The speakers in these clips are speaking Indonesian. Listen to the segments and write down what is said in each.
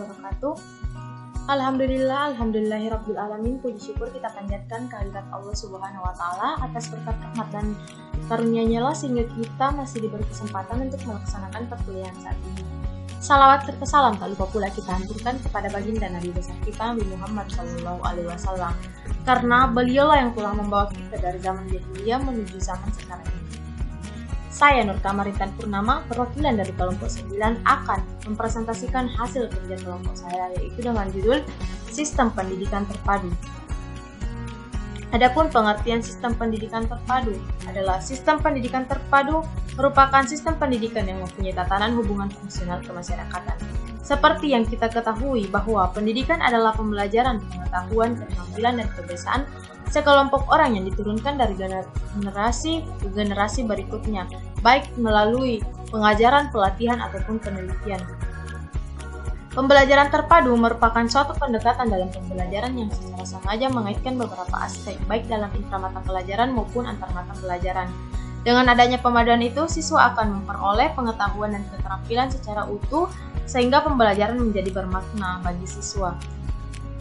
wabarakatuh. Alhamdulillahirabbil alamin. Puji syukur kita panjatkan kehadirat Allah Subhanahu wa taala atas berkat rahmat dan karunia-Nya lah sehingga kita masih diberi kesempatan untuk melaksanakan perkuliahan saat ini. Salawat serta salam tak lupa pula kita haturkan kepada baginda Nabi besar kita Nabi Muhammad SAW, karena beliaulah yang telah membawa kita dari zaman jahiliyah menuju zaman sekarang ini. Saya Nur Kamarintan Purnama, perwakilan dari kelompok 9 akan mempresentasikan hasil kerja kelompok saya, yaitu dengan judul Sistem Pendidikan Terpadu. Adapun pengertian sistem pendidikan terpadu adalah sistem pendidikan terpadu merupakan sistem pendidikan yang mempunyai tatanan hubungan fungsional kemasyarakatan. Seperti yang kita ketahui bahwa pendidikan adalah pembelajaran, pengetahuan, keterampilan, dan kebiasaan sekelompok orang yang diturunkan dari generasi ke generasi berikutnya, baik melalui pengajaran, pelatihan, ataupun penelitian. Pembelajaran terpadu merupakan suatu pendekatan dalam pembelajaran yang secara sengaja mengaitkan beberapa aspek, baik dalam intramata pelajaran maupun antarmata pelajaran. Dengan adanya pemaduan itu, siswa akan memperoleh pengetahuan dan keterampilan secara utuh, sehingga pembelajaran menjadi bermakna bagi siswa.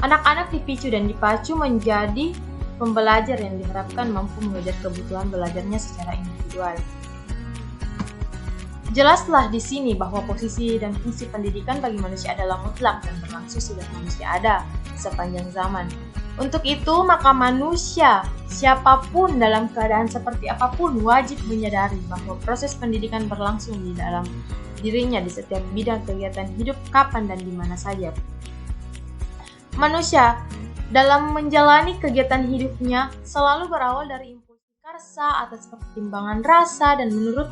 Anak-anak dipicu dan dipacu menjadi pembelajar yang diharapkan mampu mengejar kebutuhan belajarnya secara individual. Jelaslah di sini bahwa posisi dan fungsi pendidikan bagi manusia adalah mutlak dan berlangsung sejak manusia ada sepanjang zaman. Untuk itu, maka manusia, siapapun dalam keadaan seperti apapun, wajib menyadari bahwa proses pendidikan berlangsung di dalam dirinya di setiap bidang kegiatan hidup kapan dan di mana saja. Manusia dalam menjalani kegiatan hidupnya selalu berawal dari impulsi karsa atas pertimbangan rasa dan menurut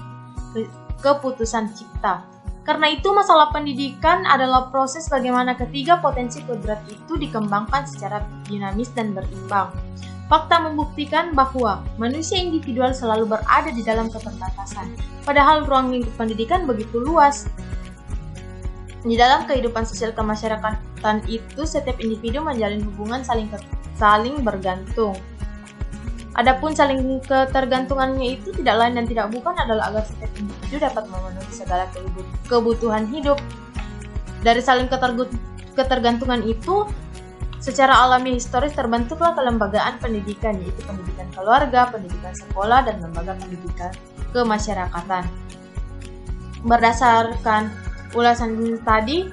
keputusan cipta. Karena itu masalah pendidikan adalah proses bagaimana ketiga potensi kodrat itu dikembangkan secara dinamis dan berimbang. Fakta membuktikan bahwa manusia individual selalu berada di dalam keterbatasan, padahal ruang lingkup pendidikan begitu luas. Di dalam kehidupan sosial kemasyarakatan itu, setiap individu menjalin hubungan saling bergantung. Adapun saling ketergantungannya itu tidak lain dan tidak bukan adalah agar setiap individu dapat memenuhi segala kebutuhan hidup. Dari saling ketergantungan itu, secara alami historis terbentuklah kelembagaan pendidikan, yaitu pendidikan keluarga, pendidikan sekolah, dan lembaga pendidikan kemasyarakatan. Berdasarkan ulasan tadi,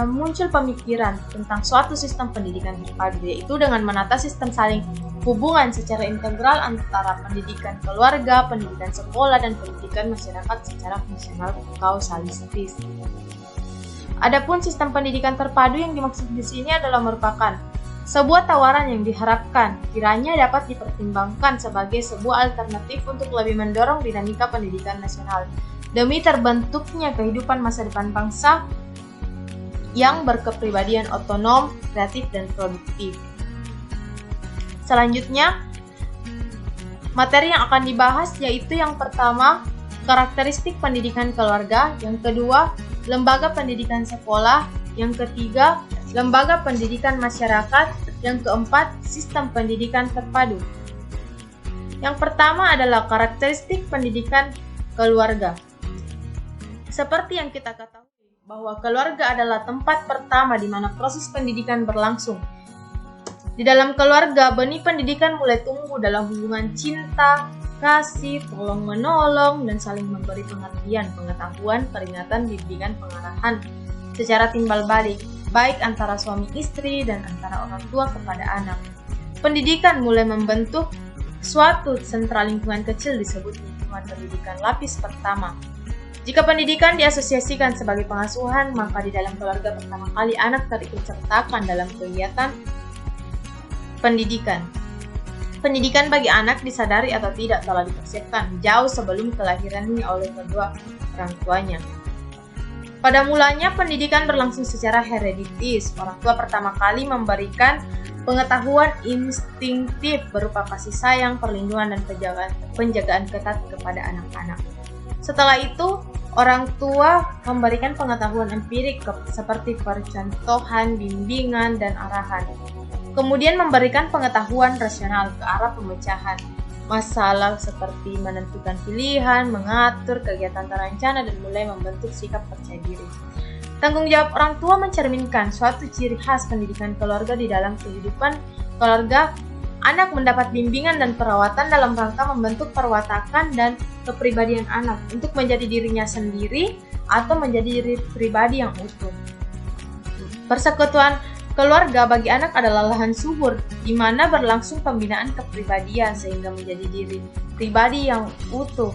muncul pemikiran tentang suatu sistem pendidikan terpadu, yaitu dengan menata sistem saling hubungan secara integral antara pendidikan keluarga, pendidikan sekolah, dan pendidikan masyarakat secara fungsional kausalistis. Adapun sistem pendidikan terpadu yang dimaksud di sini adalah merupakan sebuah tawaran yang diharapkan kiranya dapat dipertimbangkan sebagai sebuah alternatif untuk lebih mendorong dinamika pendidikan nasional demi terbentuknya kehidupan masa depan bangsa yang berkepribadian otonom, kreatif, dan produktif. Selanjutnya, materi yang akan dibahas yaitu yang pertama, karakteristik pendidikan keluarga, yang kedua, lembaga pendidikan sekolah, yang ketiga, lembaga pendidikan masyarakat, yang keempat, sistem pendidikan terpadu. Yang pertama adalah karakteristik pendidikan keluarga. Seperti yang kita ketahui, bahwa keluarga adalah tempat pertama di mana proses pendidikan berlangsung. Di dalam keluarga, benih pendidikan mulai tumbuh dalam hubungan cinta, kasih, tolong-menolong, dan saling memberi pengertian, pengetahuan, peringatan, bimbingan, pengarahan secara timbal balik, baik antara suami istri dan antara orang tua kepada anak. Pendidikan mulai membentuk suatu sentra lingkungan kecil disebut lingkungan pendidikan lapis pertama. Jika pendidikan diasosiasikan sebagai pengasuhan, maka di dalam keluarga pertama kali anak terikut sertakan dalam kegiatan pendidikan. Pendidikan bagi anak disadari atau tidak telah dipersiapkan jauh sebelum kelahirannya oleh kedua orang tuanya. Pada mulanya pendidikan berlangsung secara hereditis. Orang tua pertama kali memberikan pengetahuan instinktif berupa kasih sayang, perlindungan, dan penjagaan ketat kepada anak-anak. Setelah itu, orang tua memberikan pengetahuan empirik seperti percontohan, bimbingan, dan arahan. Kemudian memberikan pengetahuan rasional ke arah pemecahan masalah seperti menentukan pilihan, mengatur kegiatan terencana, dan mulai membentuk sikap percaya diri. Tanggung jawab orang tua mencerminkan suatu ciri khas pendidikan keluarga. Di dalam kehidupan keluarga, anak mendapat bimbingan dan perawatan dalam rangka membentuk perwatakan dan kepribadian anak untuk menjadi dirinya sendiri atau menjadi diri pribadi yang utuh. Persekutuan keluarga bagi anak adalah lahan subur di mana berlangsung pembinaan kepribadian sehingga menjadi diri pribadi yang utuh.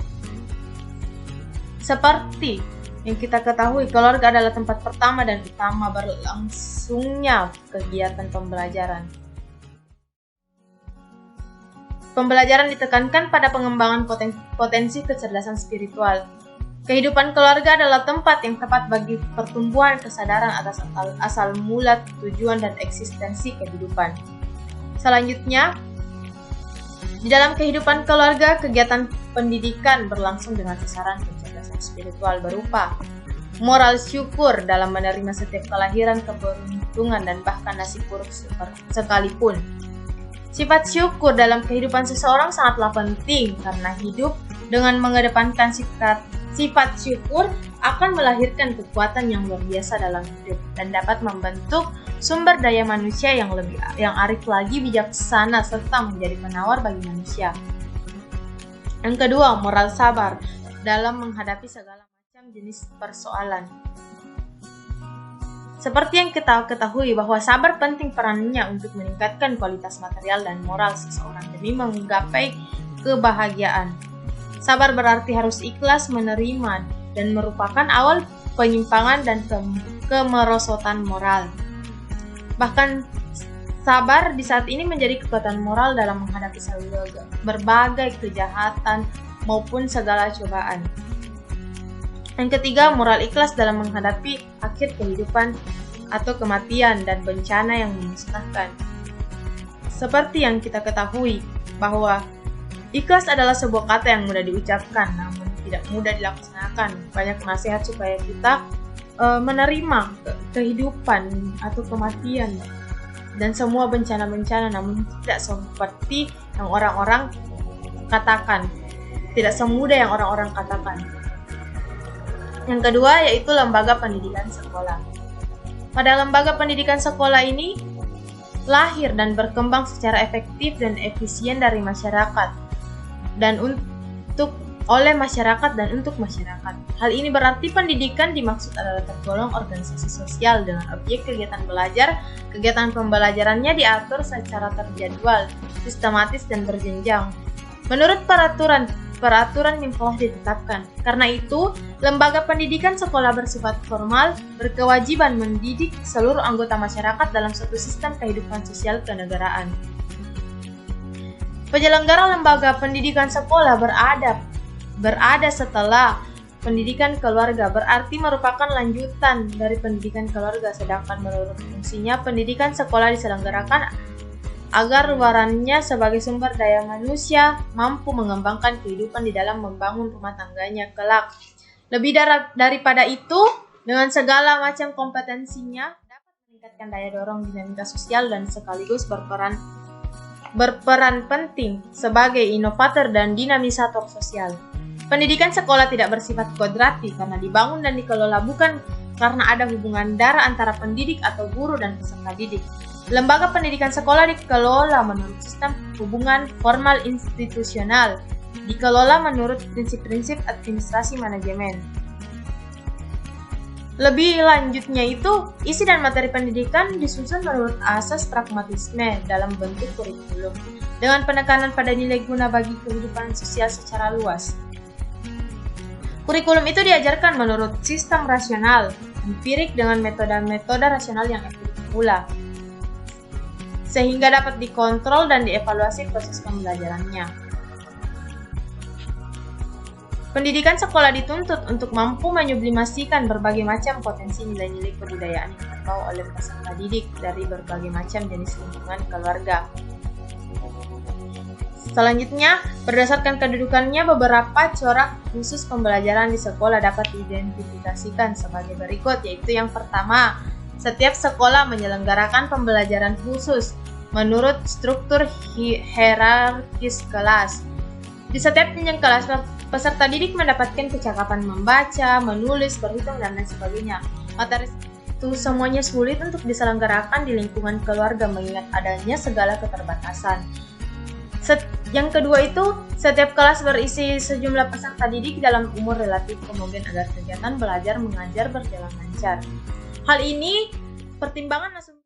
Seperti yang kita ketahui, keluarga adalah tempat pertama dan utama berlangsungnya kegiatan pembelajaran. Pembelajaran ditekankan pada pengembangan potensi kecerdasan spiritual. Kehidupan keluarga adalah tempat yang tepat bagi pertumbuhan kesadaran atas asal mula tujuan dan eksistensi kehidupan. Selanjutnya, di dalam kehidupan keluarga, kegiatan pendidikan berlangsung dengan sasaran kecerdasan spiritual berupa moral syukur dalam menerima setiap kelahiran, keberuntungan, dan bahkan nasib buruk sekalipun. Sifat syukur dalam kehidupan seseorang sangatlah penting karena hidup dengan mengedepankan sifat syukur akan melahirkan kekuatan yang luar biasa dalam hidup dan dapat membentuk sumber daya manusia yang arif lagi, bijaksana, serta menjadi penawar bagi manusia. Yang kedua, moral sabar dalam menghadapi segala macam jenis persoalan. Seperti yang kita ketahui bahwa sabar penting perannya untuk meningkatkan kualitas material dan moral seseorang demi menggapai kebahagiaan. Sabar berarti harus ikhlas menerima dan merupakan awal penyimpangan dan kemerosotan moral. Bahkan sabar di saat ini menjadi kekuatan moral dalam menghadapi berbagai kejahatan maupun segala cobaan. Yang ketiga, moral ikhlas dalam menghadapi akhir kehidupan atau kematian dan bencana yang memusnahkan. Seperti yang kita ketahui bahwa ikhlas adalah sebuah kata yang mudah diucapkan namun tidak mudah dilaksanakan. Banyak nasihat supaya kita menerima kehidupan atau kematian dan semua bencana-bencana, namun tidak seperti yang orang-orang katakan, tidak semudah yang orang-orang katakan. Yang kedua yaitu lembaga pendidikan sekolah. Pada lembaga pendidikan sekolah ini lahir dan berkembang secara efektif dan efisien dari masyarakat dan oleh masyarakat dan untuk masyarakat. Hal ini berarti pendidikan dimaksud adalah tergolong organisasi sosial dengan objek kegiatan belajar. Kegiatan pembelajarannya diatur secara terjadwal, sistematis dan berjenjang menurut peraturan yang telah ditetapkan. Karena itu, lembaga pendidikan sekolah bersifat formal, berkewajiban mendidik seluruh anggota masyarakat dalam suatu sistem kehidupan sosial kenegaraan. Penyelenggara lembaga pendidikan sekolah berada setelah pendidikan keluarga, berarti merupakan lanjutan dari pendidikan keluarga, sedangkan menurut fungsinya pendidikan sekolah diselenggarakan agar luarannya sebagai sumber daya manusia mampu mengembangkan kehidupan di dalam membangun rumah tangganya kelak. Lebih daripada itu, dengan segala macam kompetensinya dapat meningkatkan daya dorong dinamika sosial dan sekaligus berperan penting sebagai inovator dan dinamisator sosial. Pendidikan sekolah tidak bersifat kodrati karena dibangun dan dikelola bukan karena ada hubungan darah antara pendidik atau guru dan peserta didik. Lembaga pendidikan sekolah dikelola menurut sistem hubungan formal institusional, dikelola menurut prinsip-prinsip administrasi manajemen. Lebih lanjutnya itu, isi dan materi pendidikan disusun menurut asas pragmatisme dalam bentuk kurikulum, dengan penekanan pada nilai guna bagi kehidupan sosial secara luas. Kurikulum itu diajarkan menurut sistem rasional, empirik dengan metode-metode rasional yang efektif pula, sehingga dapat dikontrol dan dievaluasi proses pembelajarannya. Pendidikan sekolah dituntut untuk mampu menyublimasikan berbagai macam potensi nilai-nilai kebudayaan yang terbawa oleh peserta didik dari berbagai macam jenis lingkungan keluarga. Selanjutnya, berdasarkan kedudukannya, beberapa corak khusus pembelajaran di sekolah dapat diidentifikasikan sebagai berikut, yaitu yang pertama, setiap sekolah menyelenggarakan pembelajaran khusus menurut struktur hierarkis kelas. Di setiap jenjang kelas, peserta didik mendapatkan kecakapan membaca, menulis, berhitung, dan lain sebagainya. Materi itu semuanya sulit untuk diselenggarakan di lingkungan keluarga mengingat adanya segala keterbatasan. Yang kedua itu, setiap kelas berisi sejumlah peserta didik dalam umur relatif homogen agar kegiatan belajar mengajar berjalan lancar. Hal ini pertimbangan asumsi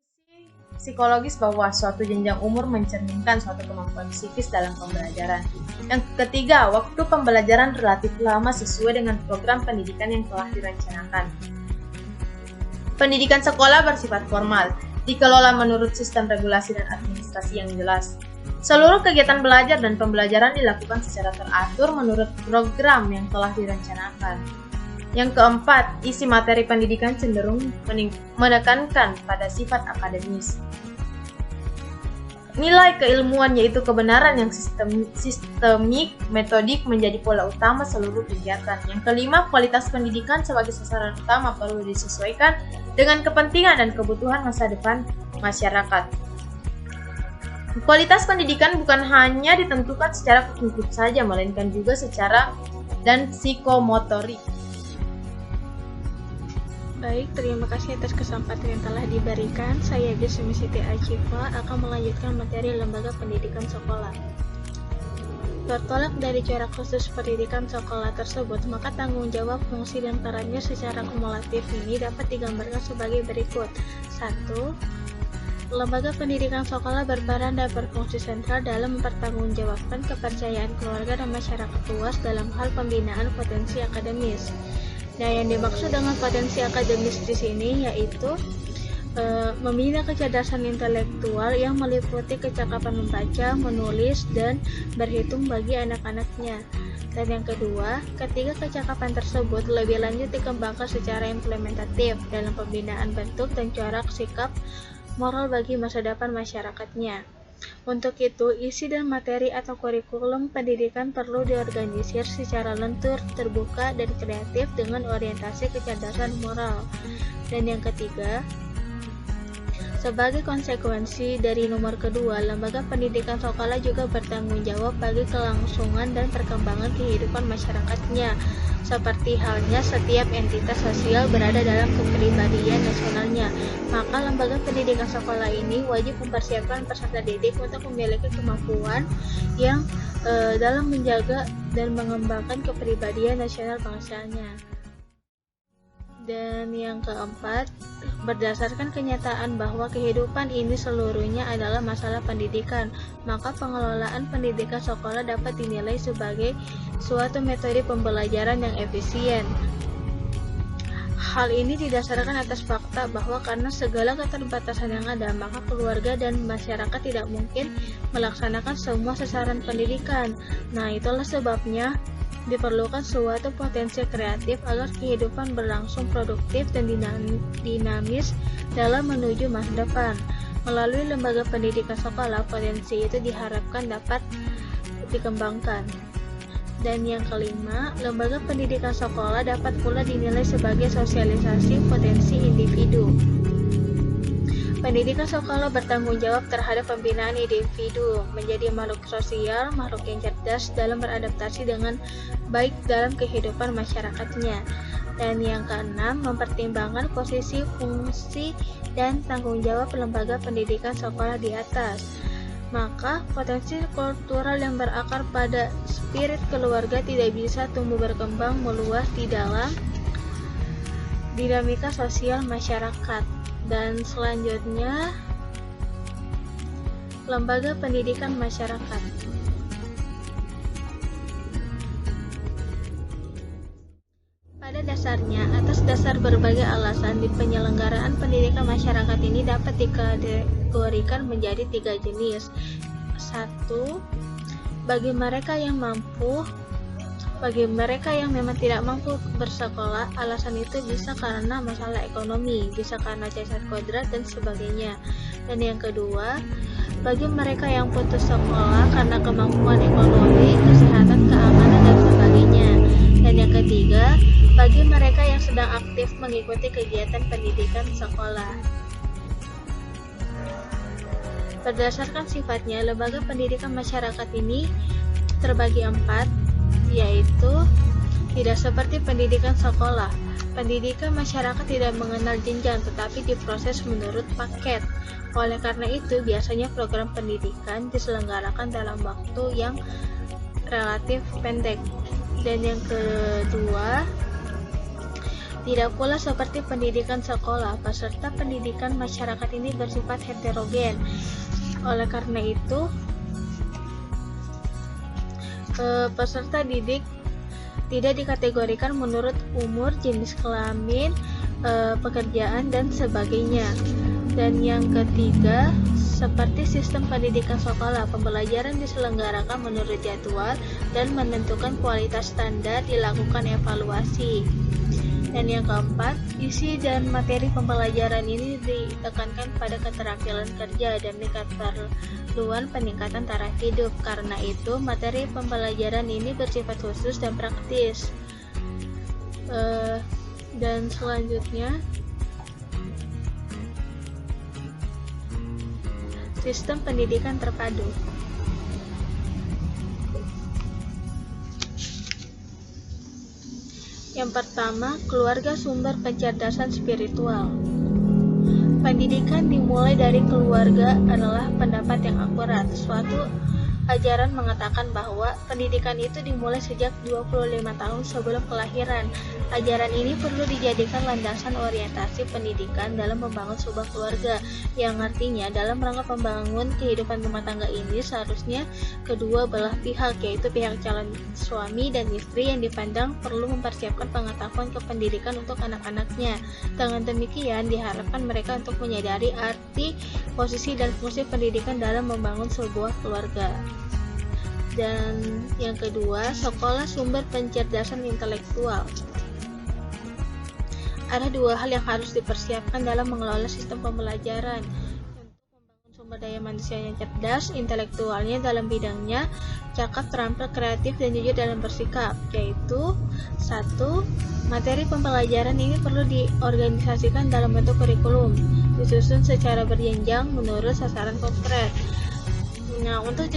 psikologis bahwa suatu jenjang umur mencerminkan suatu kemampuan psikis dalam pembelajaran. Yang ketiga, waktu pembelajaran relatif lama sesuai dengan program pendidikan yang telah direncanakan. Pendidikan sekolah bersifat formal, dikelola menurut sistem regulasi dan administrasi yang jelas. Seluruh kegiatan belajar dan pembelajaran dilakukan secara teratur menurut program yang telah direncanakan. Yang keempat, isi materi pendidikan cenderung menekankan pada sifat akademis. Nilai keilmuan yaitu kebenaran yang sistemik, metodik menjadi pola utama seluruh kegiatan. Yang kelima, kualitas pendidikan sebagai sasaran utama perlu disesuaikan dengan kepentingan dan kebutuhan masa depan masyarakat. Kualitas pendidikan bukan hanya ditentukan secara kognitif saja, melainkan juga secara dan psikomotorik. Baik, terima kasih atas kesempatan yang telah diberikan. Saya Jasmine Siti Acifa akan melanjutkan materi lembaga pendidikan sekolah. Bertolak dari corak khusus pendidikan sekolah tersebut, maka tanggung jawab, fungsi, dan perannya secara kumulatif ini dapat digambarkan sebagai berikut. 1. Lembaga pendidikan sekolah berperan dan berfungsi sentral dalam mempertanggungjawabkan kepercayaan keluarga dan masyarakat luas dalam hal pembinaan potensi akademis. Nah, yang dimaksud dengan potensi akademis di sini yaitu membina kecerdasan intelektual yang meliputi kecakapan membaca, menulis, dan berhitung bagi anak-anaknya. Dan yang kedua, ketiga kecakapan tersebut lebih lanjut dikembangkan secara implementatif dalam pembinaan bentuk dan corak sikap moral bagi masa depan masyarakatnya. Untuk itu, isi dan materi atau kurikulum pendidikan perlu diorganisir secara lentur, terbuka, dan kreatif dengan orientasi kecerdasan moral. Dan yang ketiga, sebagai konsekuensi dari nomor kedua, lembaga pendidikan sekolah juga bertanggung jawab bagi kelangsungan dan perkembangan kehidupan masyarakatnya, seperti halnya setiap entitas sosial berada dalam kepribadian nasionalnya. Maka lembaga pendidikan sekolah ini wajib mempersiapkan peserta didik untuk memiliki kemampuan yang dalam menjaga dan mengembangkan kepribadian nasional bangsanya. Dan yang keempat, berdasarkan kenyataan bahwa kehidupan ini seluruhnya adalah masalah pendidikan, maka pengelolaan pendidikan sekolah dapat dinilai sebagai suatu metode pembelajaran yang efisien. Hal ini didasarkan atas fakta bahwa karena segala keterbatasan yang ada, maka keluarga dan masyarakat tidak mungkin melaksanakan semua sasaran pendidikan. Nah, itulah sebabnya diperlukan suatu potensi kreatif agar kehidupan berlangsung produktif dan dinamis dalam menuju masa depan. Melalui lembaga pendidikan sekolah, potensi itu diharapkan dapat dikembangkan. Dan yang kelima, lembaga pendidikan sekolah dapat pula dinilai sebagai sosialisasi potensi individu. Pendidikan sekolah bertanggung jawab terhadap pembinaan individu menjadi makhluk sosial, makhluk yang cerdas dalam beradaptasi dengan baik dalam kehidupan masyarakatnya. Dan yang keenam, mempertimbangkan posisi, fungsi, dan tanggung jawab lembaga pendidikan sekolah di atas. Maka, potensi kultural yang berakar pada spirit keluarga tidak bisa tumbuh berkembang meluas di dalam dinamika sosial masyarakat. Dan selanjutnya, lembaga pendidikan masyarakat. Pada dasarnya, atas dasar berbagai alasan, di penyelenggaraan pendidikan masyarakat ini dapat dikategorikan menjadi 3 jenis. 1. Bagi mereka yang mampu. Bagi mereka yang memang tidak mampu bersekolah, alasan itu bisa karena masalah ekonomi, bisa karena cacat kodrat, dan sebagainya. Dan yang kedua, bagi mereka yang putus sekolah karena kemampuan ekonomi, kesehatan, keamanan, dan sebagainya. Dan yang ketiga, bagi mereka yang sedang aktif mengikuti kegiatan pendidikan sekolah. Berdasarkan sifatnya, lembaga pendidikan masyarakat ini terbagi 4, yaitu tidak seperti pendidikan sekolah. Pendidikan masyarakat tidak mengenal jenjang, tetapi diproses menurut paket. Oleh karena itu, biasanya program pendidikan diselenggarakan dalam waktu yang relatif pendek. Dan yang kedua, tidak pula seperti pendidikan sekolah, peserta pendidikan masyarakat ini bersifat heterogen. Oleh karena itu, peserta didik tidak dikategorikan menurut umur, jenis kelamin, pekerjaan, dan sebagainya. Dan yang ketiga, seperti sistem pendidikan sekolah, pembelajaran diselenggarakan menurut jadwal dan menentukan kualitas standar, dilakukan evaluasi. Dan yang keempat, isi dan materi pembelajaran ini ditekankan pada keterampilan kerja dan keperluan peningkatan taraf hidup. Karena itu, materi pembelajaran ini bersifat khusus dan praktis. Dan selanjutnya, sistem pendidikan terpadu. Yang pertama, keluarga sumber pencerdasan spiritual. Pendidikan dimulai dari keluarga adalah pendapat yang akurat. Suatu ajaran mengatakan bahwa pendidikan itu dimulai sejak 25 tahun sebelum kelahiran. Ajaran ini perlu dijadikan landasan orientasi pendidikan dalam membangun sebuah keluarga, yang artinya dalam rangka membangun kehidupan rumah tangga ini seharusnya kedua belah pihak, yaitu pihak calon suami dan istri, yang dipandang perlu mempersiapkan pengetahuan kependidikan untuk anak-anaknya. Dengan demikian, diharapkan mereka untuk menyadari arti, posisi, dan fungsi pendidikan dalam membangun sebuah keluarga. Dan yang kedua, sekolah sumber pencerdasan intelektual. Ada dua hal yang harus dipersiapkan dalam mengelola sistem pembelajaran untuk membangun sumber daya manusia yang cerdas, intelektualnya dalam bidangnya, cakap, terampil, kreatif, dan jujur dalam bersikap, yaitu 1. Materi pembelajaran ini perlu diorganisasikan dalam bentuk kurikulum, disusun secara berjenjang menurut sasaran konkret. Nah, untuk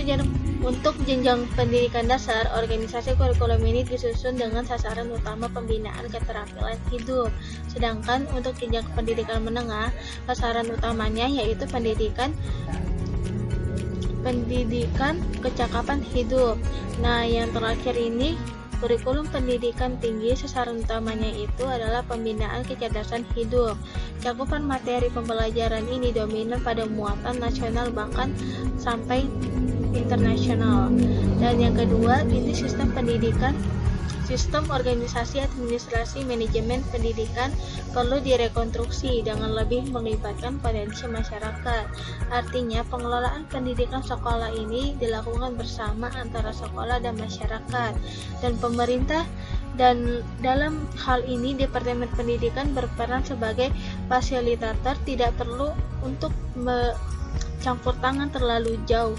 jenjang pendidikan dasar, organisasi kurikulum ini disusun dengan sasaran utama pembinaan keterampilan hidup. Sedangkan untuk jenjang pendidikan menengah, sasaran utamanya yaitu pendidikan kecakapan hidup. Nah, yang terakhir ini, kurikulum pendidikan tinggi, sasaran utamanya itu adalah pembinaan kecerdasan hidup. Cakupan materi pembelajaran ini dominan pada muatan nasional bahkan sampai internasional. Dan yang kedua, ini sistem pendidikan, sistem organisasi, administrasi, manajemen pendidikan perlu direkonstruksi dengan lebih melibatkan potensi masyarakat. Artinya, pengelolaan pendidikan sekolah ini dilakukan bersama antara sekolah dan masyarakat dan pemerintah. Dan dalam hal ini, Departemen Pendidikan berperan sebagai fasilitator, tidak perlu untuk campur tangan terlalu jauh.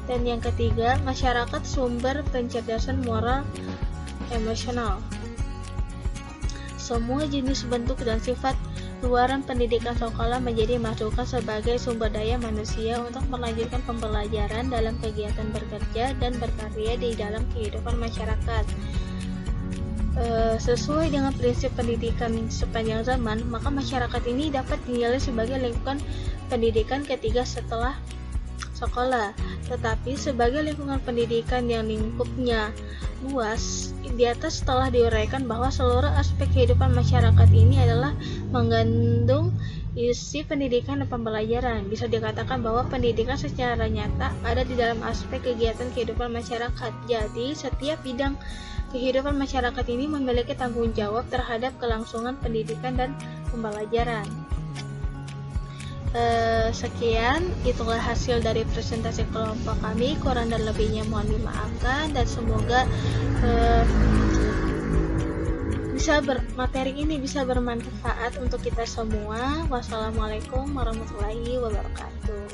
Dan yang ketiga, masyarakat sumber pencerdasan moral emosional. Semua jenis, bentuk, dan sifat luaran pendidikan sekolah menjadi masukan sebagai sumber daya manusia untuk melanjutkan pembelajaran dalam kegiatan bekerja dan berkarya di dalam kehidupan masyarakat. Sesuai dengan prinsip pendidikan sepanjang zaman, maka masyarakat ini dapat dinilai sebagai lingkungan pendidikan ketiga setelah sekolah. Tetapi sebagai lingkungan pendidikan yang lingkupnya luas, di atas telah diuraikan bahwa seluruh aspek kehidupan masyarakat ini adalah mengandung isi pendidikan dan pembelajaran. Bisa dikatakan bahwa pendidikan secara nyata ada di dalam aspek kegiatan kehidupan masyarakat. Jadi, setiap bidang kehidupan masyarakat ini memiliki tanggung jawab terhadap kelangsungan pendidikan dan pembelajaran. Sekian, itulah hasil dari presentasi kelompok kami. Kurang dan lebihnya mohon dimaafkan, dan semoga materi ini bisa bermanfaat untuk kita semua. Wassalamualaikum warahmatullahi wabarakatuh.